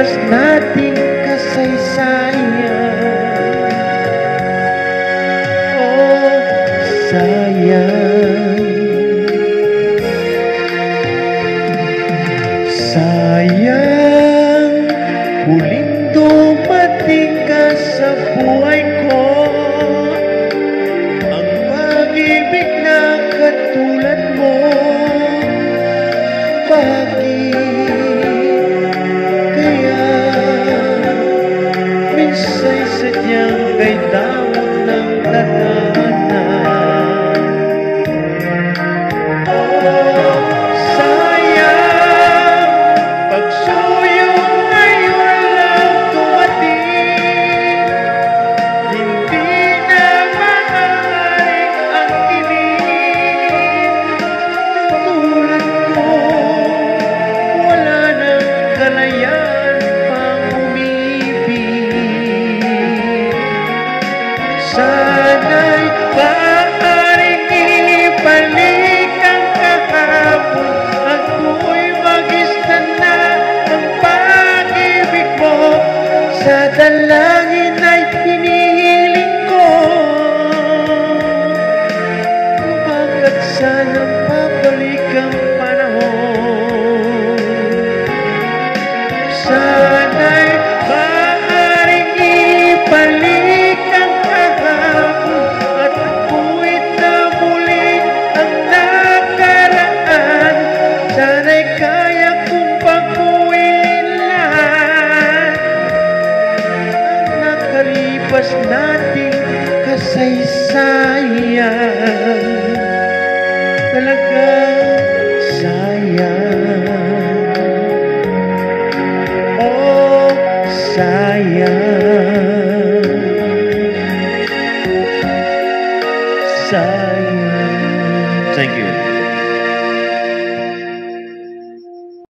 nakalipas nating kasaysayan. Oh, sayang, sayang, huling dumating ka sa buhay ko. Ang pag-ibig na katulad mo, bakit kaya minsa'y sadyang kay damot ng tadhana? Oh, sayang, pagsuyo ay walang dumating. Hindi na maaaring ang kilig tulad ko. Wala nang kalayaan pang umibig. Sana'y maaaring ibalik ang kahapon at ako'y magistan na ang pag-ibig mo. Sa dalangin ay hinihiling ko, bakit sanang pabalik ang panahon? Sana'y maaaring ibalik ang kahapon at ako'y namuling ang nakaraan. Sana'y kaya kong baguhin lahat ang nakalipas nating kasaysayan. Talagang sayang, oh sayang, sayang. Thank you.